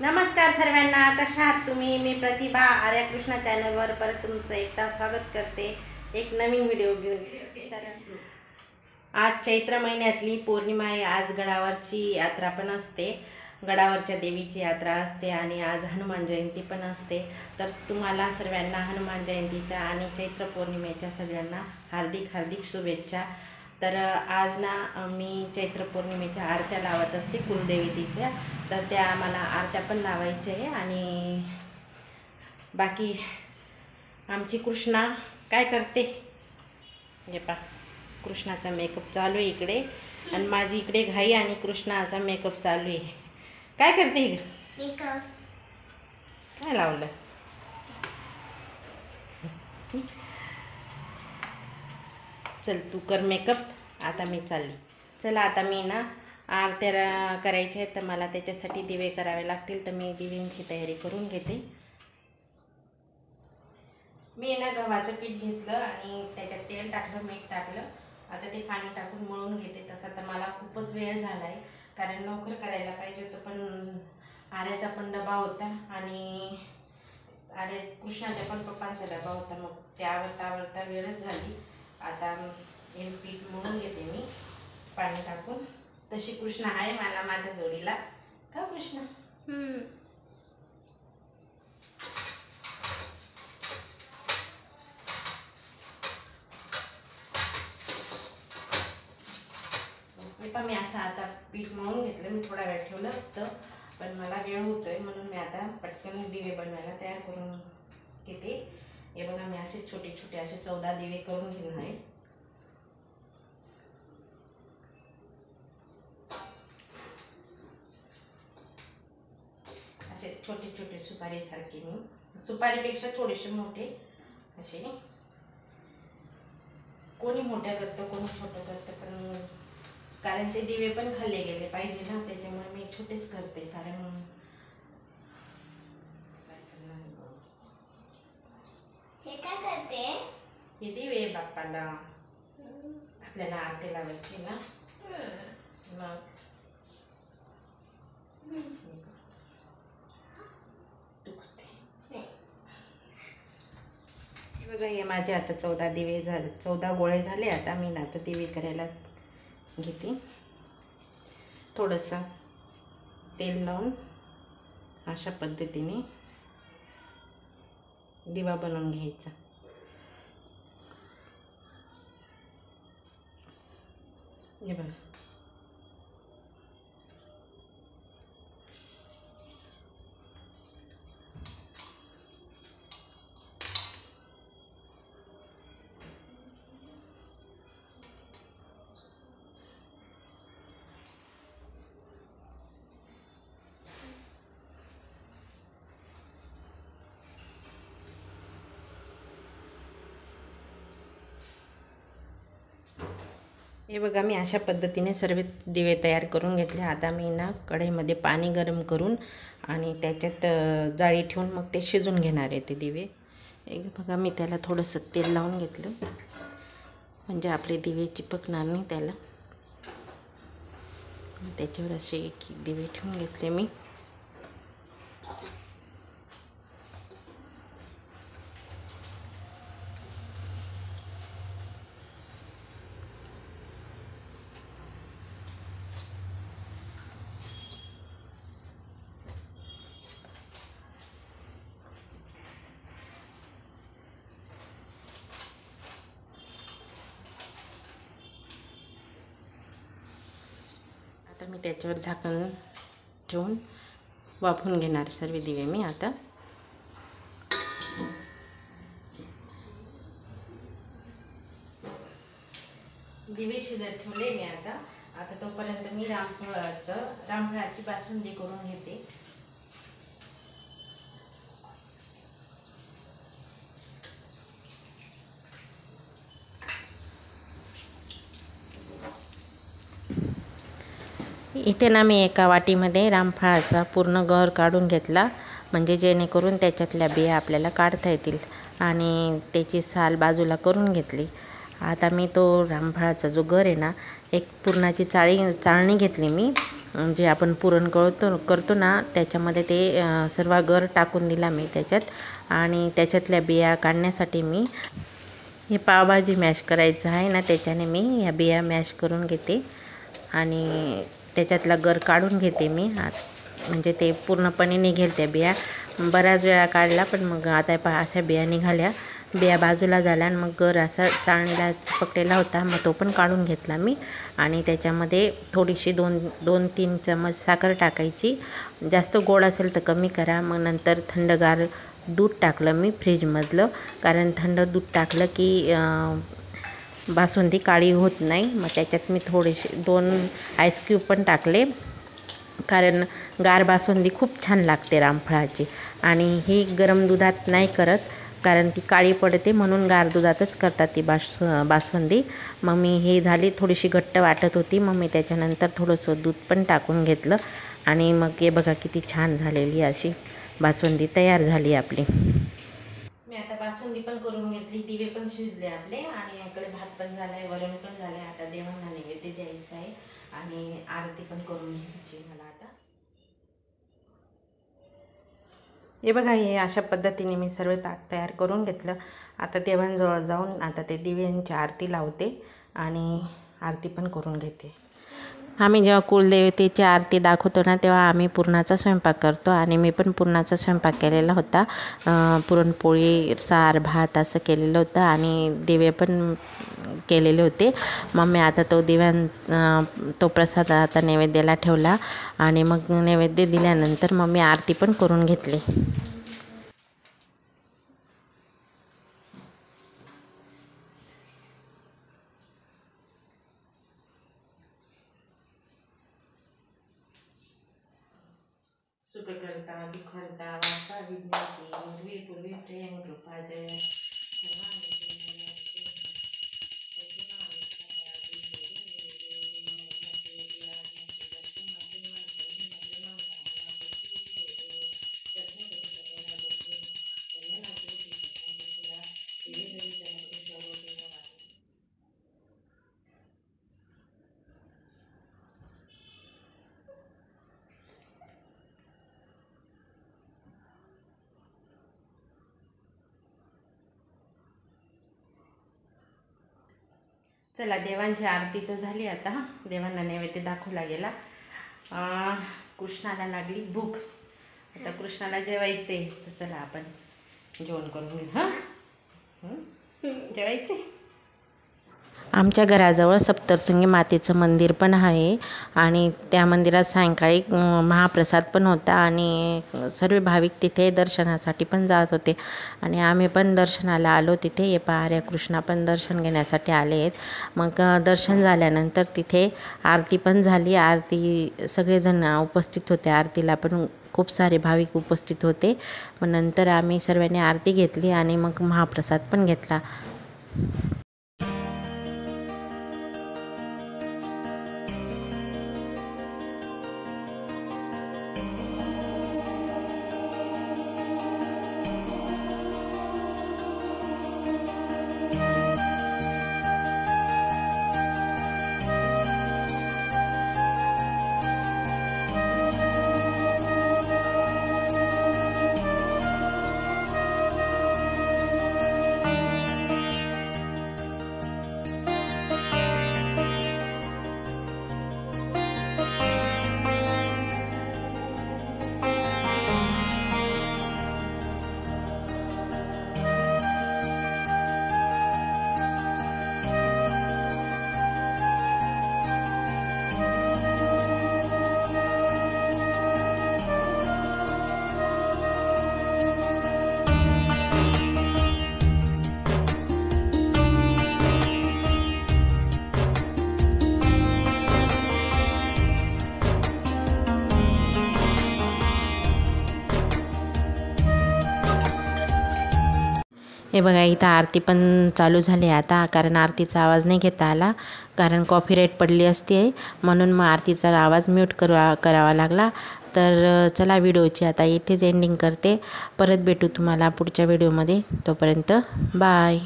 नमस्कार सर्वांना, कशा आहात तुम्ही? मी प्रतिभा आर्या कृष्णा चॅनलवर परत तुमचं एकदा स्वागत करते एक नवीन व्हिडिओ घेऊन. तर आज चैत्र महिन्यातली पौर्णिमा आहे. आज गडावरची यात्रा पण असते, गडावरच्या देवीची यात्रा असते आणि आज हनुमान जयंती पण असते. तर तुम्हाला सर्वांना हनुमान जयंतीच्या आणि चैत्र पौर्णिमेच्या सगळ्यांना हार्दिक हार्दिक शुभेच्छा. तर आज ना मी चैत्र पौर्णिमेच्या आरत्या लावत असते कुलदेवतीच्या, तर त्या मला आरत्या पण लावायच्या आहे. आणि बाकी आमची कृष्णा काय करते हे पा, कृष्णाचा मेकअप चालू आहे इकडे आणि माझी इकडे घाई आणि कृष्णाचा मेकअप चालू आहे. काय करते मेकअप? काय लावलं? चल तू कर मेकअप, आता मी चालली. चला आता मी ना आरत्या करायचे आहेत, तर मला त्याच्यासाठी दिवे करावे लागतील, तर मी दिव्यांची तयारी करून घेते. मी ना गव्हाचं पीठ घेतलं आणि त्याच्यात तेल टाकलं, मीठ टाकलं. आता ते पाणी टाकून मळून घेते. तसं तर मला खूपच वेळ झाला आहे, कारण लवकर करायला पाहिजे होतं, पण आर्याचा पण डबा होता आणि आर्या कृष्णाच्या पण पप्पांचा डबा होता, मग त्यावरता वेळच झाली. आता हे पीठ मळून घेते मी पाणी टाकून. तशी कृष्णा आहे मला माझ्या जोडीला, का कृष्णा? मी असं आता पीठ मळून घेतलं. मी थोडा वेळ ठेवलं असतं, पण मला वेळ होतोय म्हणून मी आता पटकन दिवे बनवायला तयार करून घेते. हे बघा, मी असे छोटे छोटे असे 14 दिवे करून घेणार आहे. असे छोटे छोटे सुपारीसारखे, मी सुपारीपेक्षा थोडेसे मोठे असे. कोणी मोठ्या करतं, कोणी छोटं करतं, पण कारण ते दिवे पण खाल्ले गेले पाहिजे ना, त्याच्यामुळे मी छोटेच करते. कारण हे काय करते? हे दिवे बाप्पाला आपल्याला आरती लावायची ना, मग बघा, हे माझे आता 14 दिवे झाले, 14 गोळे झाले. आता मी आता दिवे करायला घेते. थोडंसं तेल लावून अशा पद्धतीने दिवा बनवून घ्यायचा. हे बघा, हे बघा, मी अशा पद्धतीने सर्व दिवे तयार करून घेतले. आता मी ना कढईमध्ये पाणी गरम करून आणि त्याच्यात जाळी ठेवून मग ते शिजून घेणार आहे ते दिवे. एक बघा, मी त्याला थोडंसं तेल लावून घेतलं, म्हणजे आपले दिवे चिपकणार नाही त्याला. त्याच्यावर असे एक दिवे ठेवून घेतले मी. आता मी त्याच्यावर झाकण ठेवून वाफवून घेणार सर्व दिवे. मी आता दिवे शिजत ठेवले मी. आता तोपर्यंत मी रामफळाची बासुंदी करून घेते. इथे ना मी एका वाटीमध्ये रामफळाचा पूर्ण गर काढून घेतला, म्हणजे जेणेकरून त्याच्यातल्या बिया आपल्याला काढता येतील, आणि त्याची साल बाजूला करून घेतली. आता मी तो रामफळाचा जो गर आहे ना, एक पुरणाची चाळणी घेतली मी जे आपण पुरण करतो ना त्याच्यामध्ये ते सर्व गर टाकून दिला मी त्याच्यात. आणि त्याच्यातल्या बिया काढण्यासाठी मी हे पावभाजी मॅश करायचं आहे ना त्याच्याने मी ह्या बिया मॅश करून घेते आणि त्याच्यातला गर काढून घेते मी. म्हणजे ते पूर्णपणे निघेल त्या बिया. बऱ्याच वेळा काढला पण मग आता पहा अशा बिया निघाल्या. बिया बाजूला झाल्या आणि मग गर असा चाळणीला चिपकलेला होता, मग तो पण काढून घेतला मी. आणि त्याच्यामध्ये थोडीशी 2-3 चम्मच साखर टाकायची. जास्त गोड असेल तर कमी करा. मग नंतर थंडगार दूध टाकलं मी फ्रीजमधलं, कारण थंड दूध टाकलं की बासुंदी काळी होत नाही. मग त्याच्यात मी थोडेसे 2 आईस क्यूब पण टाकले, कारण गार बासुंदी खूप छान लागते रामफळाची. आणि ही गरम दुधात नाही करत, कारण ती काळी पडते, म्हणून गार दुधातच करतात ती बासुंदी. मग मी हे झाली थोडीशी घट्ट वाटत होती, मग मी त्याच्यानंतर थोडंसं दूध पण टाकून घेतलं. आणि मग हे बघा किती छान झालेली अशी बासुंदी तयार झाली आपली. मी आता बासुंदी पण करून घेतली, दिवे पण शिजले आपले आणि याकडे भात पण झालाय, वरण पण झालंय. आता देवांना नैवेद्य द्यायचा आहे आणि आरती पण करून घ्यायची मला आता. हे बघा, हे अशा पद्धतीने मी सर्व ताट तयार करून घेतलं. आता देवांजवळ जाऊन आता ते दिव्यांची आरती लावते आणि आरती पण करून घेते. आम्ही जेव्हा कुलदेवतेची आरती दाखवतो ना तेव्हा आम्ही पुरणाचा स्वयंपाक करतो आणि मी पण पुरणाचा स्वयंपाक केलेला होता. पुरणपोळी, सार, भात असं केलेलं होतं आणि दिवे पण केलेले होते. मग मी आता तो प्रसाद आता नैवेद्याला ठेवला आणि मग नैवेद्य दिल्यानंतर मग मी आरती पण करून घेतली. सुखकर्ता दुःखहर्ता वार्ता विघ्नाची निर्वी पूर्वी प्रेम कृपा जय चला, देवांची आरती तर झाली. आता देवांना नैवेद्य दाखवला गेला. कृष्णाला लागली भूक, आता कृष्णाला जेवायचे. तर चला आपण जेवण करून घेऊ. हां, जेवायचे. आमच्या घराजवळ सप्तशृंगी मातेचं मंदिर पण आहे आणि त्या मंदिरात सायंकाळी महाप्रसाद पण होता आणि सर्व भाविक तिथे दर्शनासाठी पण जात होते आणि आम्ही पण दर्शनाला आलो तिथे. हे पहा, कृष्णा पण दर्शन घेण्यासाठी आले आहेत. मग दर्शन झाल्यानंतर तिथे आरती पण झाली. आरती सगळेजण उपस्थित होते. आरतीला पण खूप सारे भाविक उपस्थित होते. मग नंतर आम्ही सर्वांनी आरती घेतली आणि मग महाप्रसाद पण घेतला. हे बघा, इथं आरती पण चालू झाली आता, कारण आरतीचा आवाज नाही घेता आला, कारण कॉपीराईट पडली असते, म्हणून मग आरतीचा आवाज म्यूट करावा लागला. तर चला, व्हिडिओची आता इथेच एंडिंग करते. परत भेटू तुम्हाला पुढच्या व्हिडिओमध्ये. तोपर्यंत बाय.